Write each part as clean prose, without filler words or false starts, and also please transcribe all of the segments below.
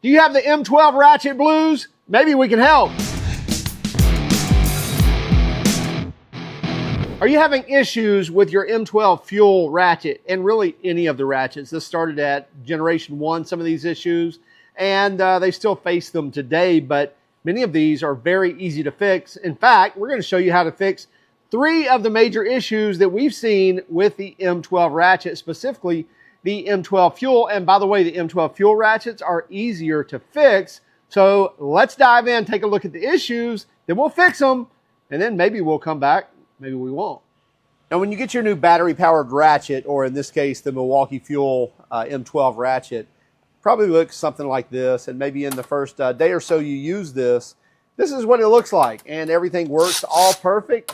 Do you have the M12 ratchet blues? Maybe we can help. Are you having issues with your M12 FUEL ratchet, and really any of the ratchets? This started at generation 1, some of these issues, and they still face them today, but many of these are very easy to fix. In fact, we're going to show you how to fix 3 of the major issues that we've seen with the M12 ratchet, specifically the M12 FUEL. And by the way, the M12 FUEL ratchets are easier to fix. So let's dive in, take a look at the issues, then we'll fix them, and then maybe we'll come back, maybe we won't. Now, when you get your new battery-powered ratchet, or in this case, the Milwaukee FUEL M12 ratchet, probably looks something like this, and maybe in the first day or so you use this, this is what it looks like, and everything works all perfect,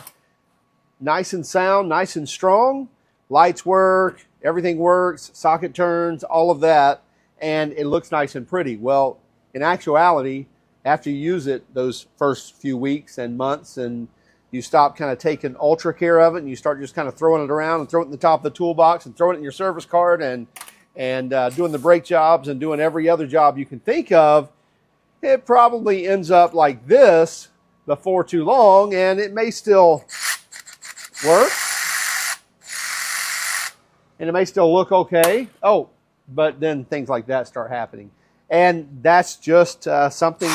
nice and sound, nice and strong, lights work, everything works, socket turns, all of that, and it looks nice and pretty. Well, in actuality, after you use it those first few weeks and months, and you stop kind of taking ultra care of it, and you start just kind of throwing it around and throwing it in the top of the toolbox and throwing it in your service cart and doing the brake jobs and doing every other job you can think of, it probably ends up like this before too long, and it may still work, and it may still look okay. Oh, but then things like that start happening. And that's just something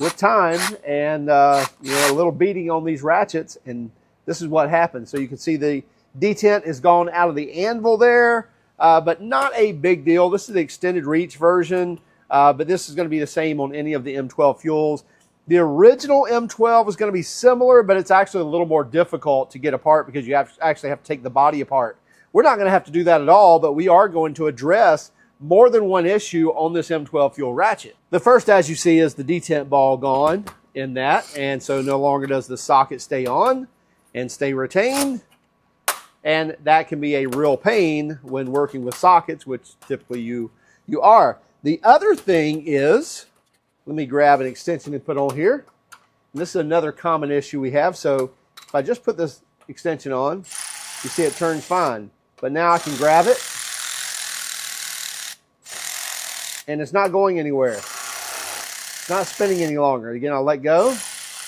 with time and a little beating on these ratchets, and this is what happens. So you can see the detent is gone out of the anvil there, but not a big deal. This is the extended reach version, but this is going to be the same on any of the M12 FUELs. The original M12 is going to be similar, but it's actually a little more difficult to get apart because you actually have to take the body apart. We're not going to have to do that at all, but we are going to address more than one issue on this M12 FUEL ratchet. The first, as you see, is the detent ball gone in that, and so no longer does the socket stay on and stay retained, and that can be a real pain when working with sockets, which typically you are. The other thing is, let me grab an extension and put on here. And this is another common issue we have. So if I just put this extension on, you see it turns fine, but now I can grab it, and it's not going anywhere. It's not spinning any longer. Again, I'll let go,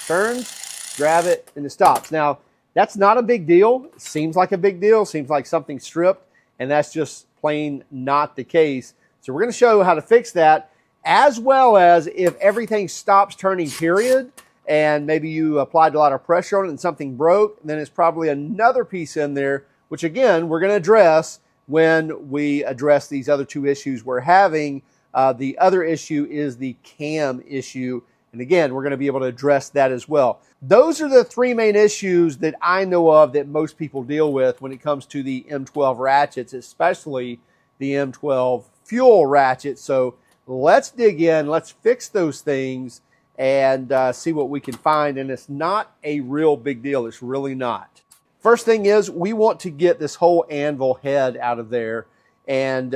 turns, grab it, and it stops. Now, that's not a big deal. It seems like a big deal. Seems like something stripped, and that's just plain not the case. So we're going to show how to fix that, as well as if everything stops turning, period, and maybe you applied a lot of pressure on it and something broke, then it's probably another piece in there, which again, we're going to address when we address these other 2 issues we're having. The other issue is the cam issue. And again, we're going to be able to address that as well. Those are the 3 main issues that I know of that most people deal with when it comes to the M12 ratchets, especially the M12 FUEL ratchet. So let's dig in, let's fix those things and see what we can find. And it's not a real big deal. It's really not. First thing is, we want to get this whole anvil head out of there. And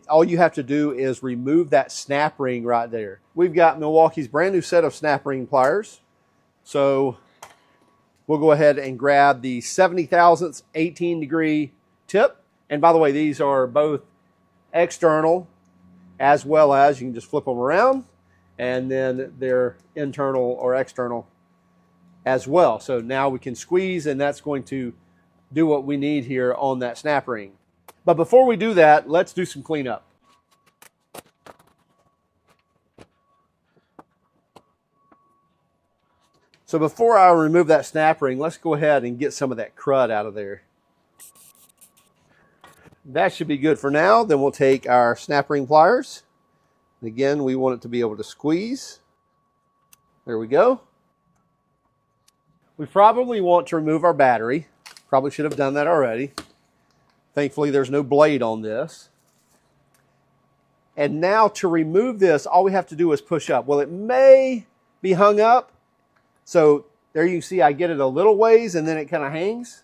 all you have to do is remove that snap ring right there. We've got Milwaukee's brand new set of snap ring pliers. So we'll go ahead and grab the 70 thousandths 18-degree tip. And by the way, these are both external, as well as you can just flip them around, and then they're internal or external as well. So now we can squeeze, and that's going to do what we need here on that snap ring. But before we do that, let's do some cleanup. So before I remove that snap ring, let's go ahead and get some of that crud out of there. That should be good for now. Then we'll take our snap ring pliers. And again, we want it to be able to squeeze. There we go. We probably want to remove our battery. Probably should have done that already. Thankfully, there's no blade on this. And now to remove this, all we have to do is push up. Well, it may be hung up. So there you see I get it a little ways and then it kind of hangs.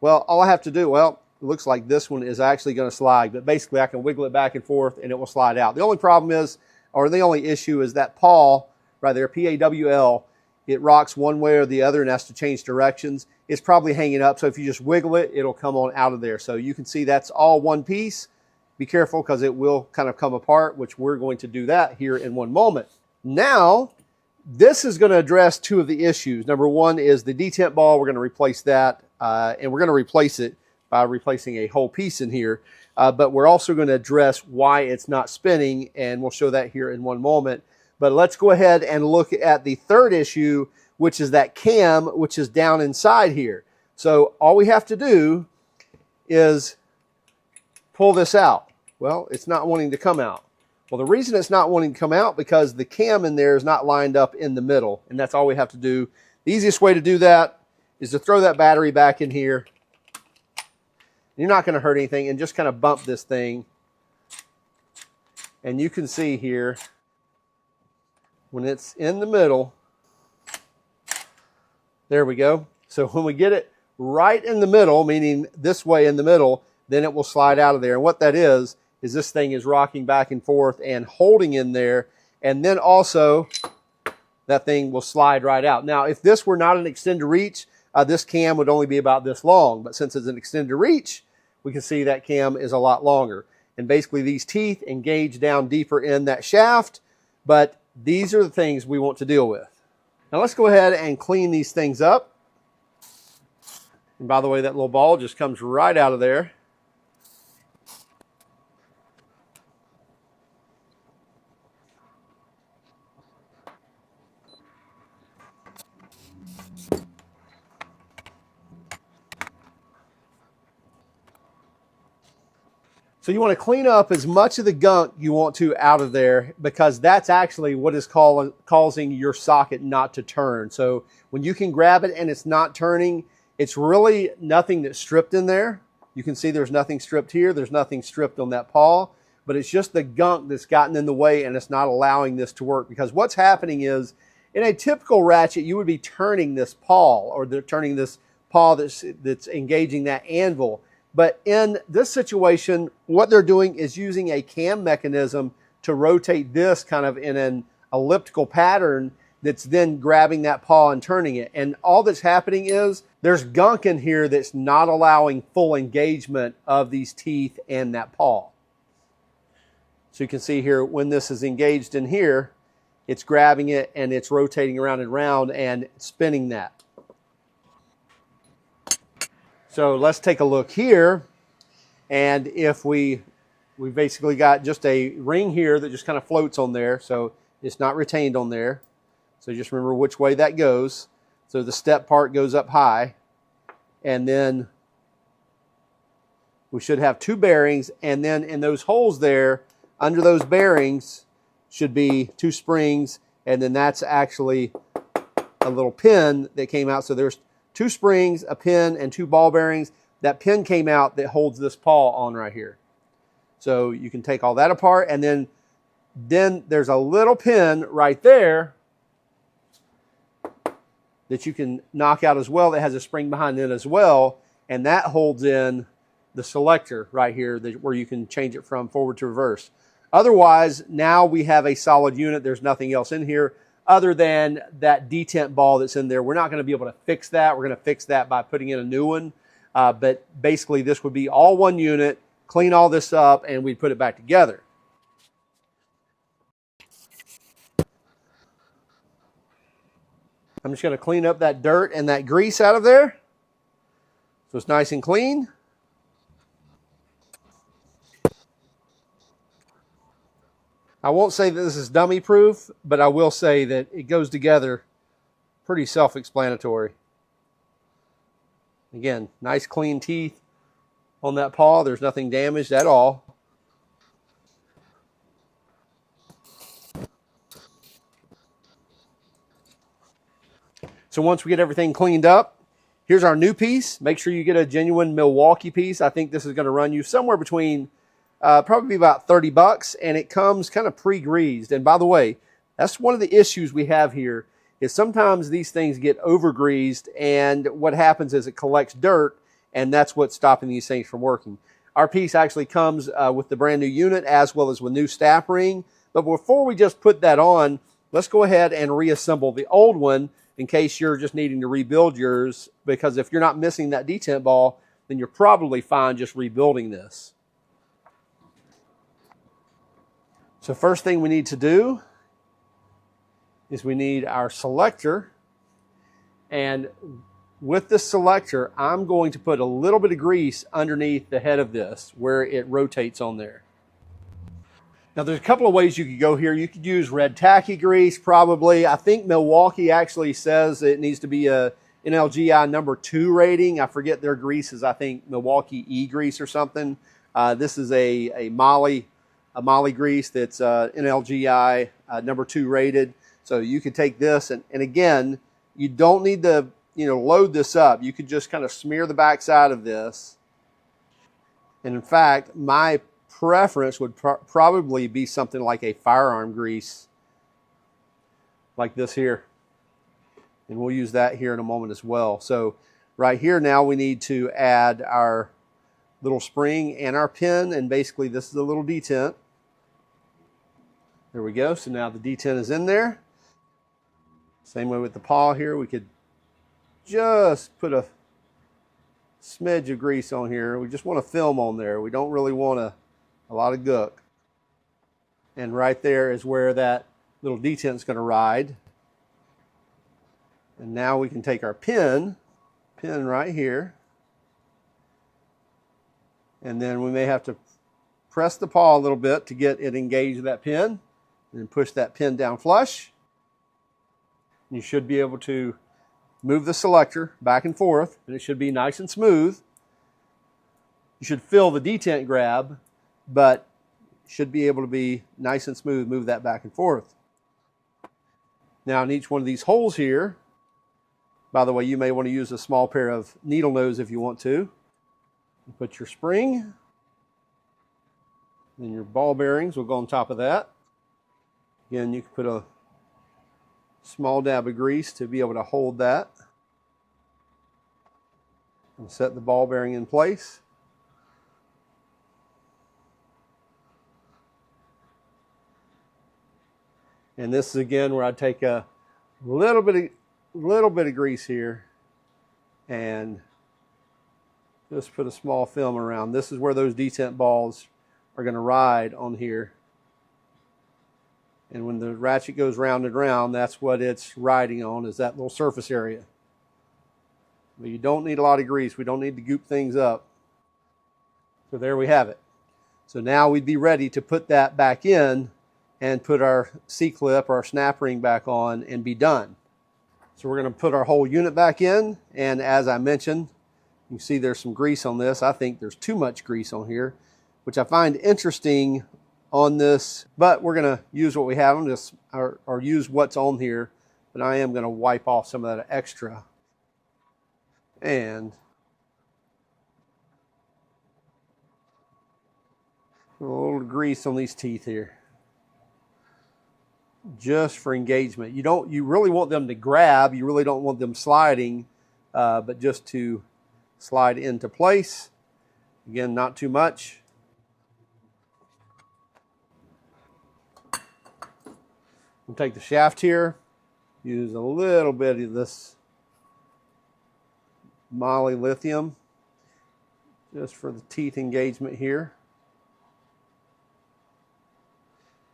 Well, all I have to do, well, it looks like this one is actually going to slide. But basically, I can wiggle it back and forth and it will slide out. The only problem is, or the only issue is that pawl right there, P-A-W-L, it rocks one way or the other and has to change directions. It's probably hanging up, so if you just wiggle it, it'll come on out of there. So you can see that's all one piece, Be careful because it will kind of come apart, which we're going to do that here in one moment. Now, this is going to address two of the issues. Number one is the detent ball. We're going to replace that, and we're going to replace it by replacing a whole piece in here. But we're also going to address why it's not spinning, and we'll show that here in one moment. But let's go ahead and look at the third issue, which is that cam, which is down inside here. So all we have to do is pull this out. Well, it's not wanting to come out. Well, the reason it's not wanting to come out because the cam in there is not lined up in the middle, and that's all we have to do. The easiest way to do that is to throw that battery back in here. You're not going to hurt anything, and just kind of bump this thing. And you can see here, when it's in the middle, there we go. So when we get it right in the middle, meaning this way in the middle, then it will slide out of there. And what that is this thing is rocking back and forth and holding in there, and then also that thing will slide right out. Now, if this were not an extended reach, this cam would only be about this long, but since it's an extended reach, we can see that cam is a lot longer. And basically these teeth engage down deeper in that shaft, but these are the things we want to deal with. Now let's go ahead and clean these things up. And by the way, that little ball just comes right out of there. So you want to clean up as much of the gunk you want to out of there, because that's actually what is causing your socket not to turn. So when you can grab it and it's not turning, it's really nothing that's stripped in there. You can see there's nothing stripped here. There's nothing stripped on that pawl, but it's just the gunk that's gotten in the way and it's not allowing this to work. Because what's happening is, in a typical ratchet, you would be turning this pawl, or they're turning this pawl that's engaging that anvil. But in this situation, what they're doing is using a cam mechanism to rotate this kind of in an elliptical pattern that's then grabbing that paw and turning it. And all that's happening is there's gunk in here that's not allowing full engagement of these teeth and that paw. So you can see here, when this is engaged in here, it's grabbing it and it's rotating around and around and spinning that. So let's take a look here, and if we basically got just a ring here that just kind of floats on there, so it's not retained on there. So just remember which way that goes. So the step part goes up high, and then we should have two bearings, and then in those holes there, under those bearings, should be two springs, and then that's actually a little pin that came out. So there's two springs, a pin, and two ball bearings. That pin came out that holds this pawl on right here. So you can take all that apart, and then there's a little pin right there that you can knock out as well that has a spring behind it as well, and that holds in the selector right here where you can change it from forward to reverse. Otherwise, now we have a solid unit. There's nothing else in here other than that detent ball that's in there. We're not going to be able to fix that. We're going to fix that by putting in a new one. But basically, this would be all one unit, clean all this up, and we'd put it back together. I'm just going to clean up that dirt and that grease out of there so it's nice and clean. I won't say that this is dummy proof, but I will say that it goes together pretty self-explanatory. Again, nice clean teeth on that paw. There's nothing damaged at all. So once we get everything cleaned up, here's our new piece. Make sure you get a genuine Milwaukee piece. I think this is going to run you somewhere between probably about 30 bucks, and it comes kind of pre-greased. And by the way, that's one of the issues we have here, is sometimes these things get over-greased, and what happens is it collects dirt, and that's what's stopping these things from working. Our piece actually comes with the brand new unit as well as with new stap ring. But before we just put that on, let's go ahead and reassemble the old one in case you're just needing to rebuild yours, because if you're not missing that detent ball, then you're probably fine just rebuilding this. So first thing we need to do is we need our selector, and with this selector I'm going to put a little bit of grease underneath the head of this where it rotates on there. Now there's a couple of ways you could go here. You could use red tacky grease probably. I think Milwaukee actually says it needs to be a NLGI #2 rating. I forget their grease is, I think, Milwaukee E grease or something. This is a Molly grease that's NLGI #2 rated. So you could take this and again, you don't need to load this up. You could just kind of smear the backside of this. And in fact, my preference would probably be something like a firearm grease like this here. And we'll use that here in a moment as well. So right here now we need to add our little spring and our pin, and basically this is a little detent. There we go. So now the detent is in there. Same way with the paw here. We could just put a smidge of grease on here. We just want to film on there. We don't really want a lot of gook. And right there is where that little detent is going to ride. And now we can take our pin right here, and then we may have to press the paw a little bit to get it engaged with that pin, and then push that pin down flush. You should be able to move the selector back and forth, and it should be nice and smooth. You should feel the detent grab, but should be able to be nice and smooth, move that back and forth. Now in each one of these holes here, by the way, you may want to use a small pair of needle nose if you want to. You put your spring, then your ball bearings will go on top of that. Again, you can put a small dab of grease to be able to hold that and set the ball bearing in place. And this is again where I take a little bit of grease here and just put a small film around. This is where those detent balls are going to ride on here. And when the ratchet goes round and round, that's what it's riding on, is that little surface area. But you don't need a lot of grease. We don't need to goop things up. So there we have it. So now we'd be ready to put that back in and put our C-clip or our snap ring back on and be done. So we're going to put our whole unit back in, and as I mentioned, you see there's some grease on this. I think there's too much grease on here, which I find interesting on this, but we're going to use what we have, or use what's on here, but I am going to wipe off some of that extra. And a little grease on these teeth here, just for engagement. You really want them to grab, you really don't want them sliding, but just to slide into place. Again, not too much. We'll take the shaft here, use a little bit of this Molly lithium just for the teeth engagement here.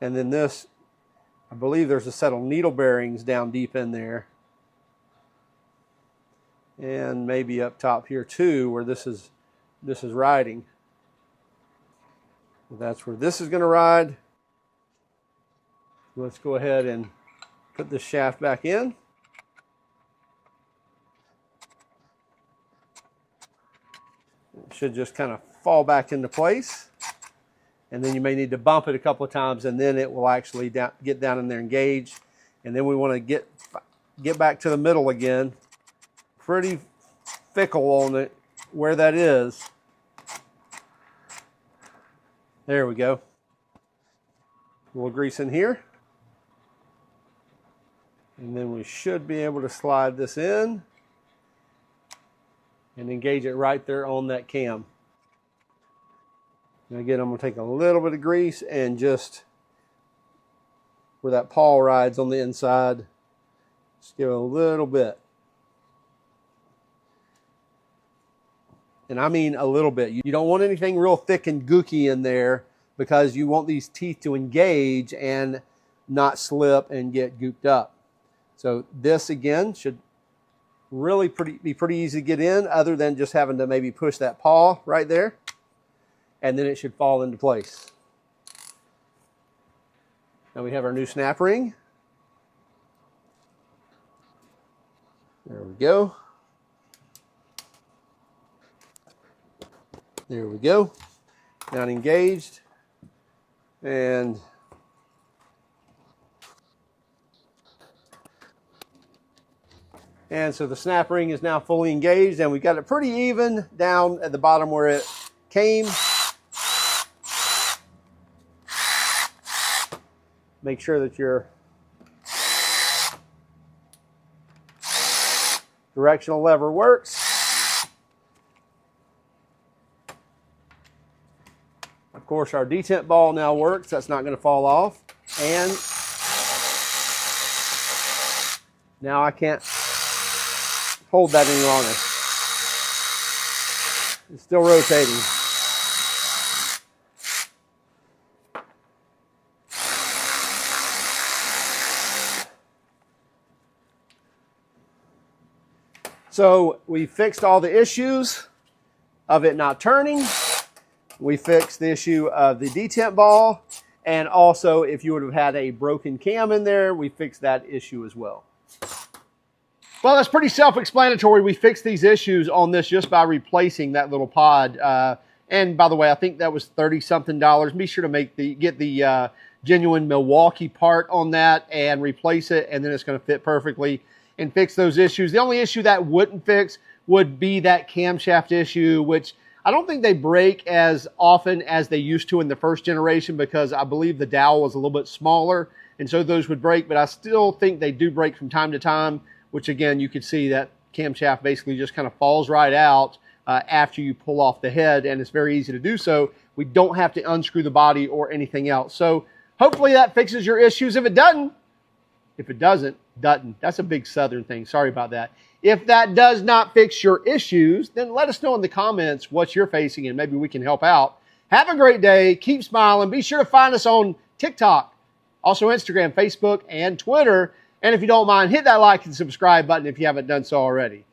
And then this, I believe there's a set of needle bearings down deep in there. And maybe up top here too, where this is riding. That's where this is going to ride. Let's go ahead and put this shaft back in. It should just kind of fall back into place. And then you may need to bump it a couple of times, and then it will actually get down in there and engage. And then we want to get back to the middle again. Pretty fickle on it where that is. There we go. A little grease in here. And then we should be able to slide this in and engage it right there on that cam. And again, I'm going to take a little bit of grease and just where that paw rides on the inside, just give it a little bit. And I mean a little bit. You don't want anything real thick and gooky in there, because you want these teeth to engage and not slip and get gooped up. So this again should really be pretty easy to get in, other than just having to maybe push that paw right there, and then it should fall into place. Now we have our new snap ring. There we go. There we go. Now engaged. And so the snap ring is now fully engaged, and we've got it pretty even down at the bottom where it came. Make sure that your directional lever works. Of course, our detent ball now works. That's not going to fall off. And now I can't hold that any longer. It's still rotating. So we fixed all the issues of it not turning. We fixed the issue of the detent ball. And also, if you would have had a broken cam in there, we fixed that issue as well. Well, that's pretty self-explanatory. We fixed these issues on this just by replacing that little pod. And by the way, I think that was $30-something. Be sure to get the genuine Milwaukee part on that and replace it, and then it's going to fit perfectly and fix those issues. The only issue that wouldn't fix would be that camshaft issue, which I don't think they break as often as they used to in the first generation, because I believe the dowel was a little bit smaller, and so those would break. But I still think they do break from time to time, which again, you could see that camshaft basically just kind of falls right out after you pull off the head, and it's very easy to do so. We don't have to unscrew the body or anything else. So hopefully that fixes your issues. If it doesn't, that's a big Southern thing. Sorry about that. If that does not fix your issues, then let us know in the comments what you're facing, and maybe we can help out. Have a great day. Keep smiling. Be sure to find us on TikTok, also Instagram, Facebook, and Twitter. And if you don't mind, hit that like and subscribe button if you haven't done so already.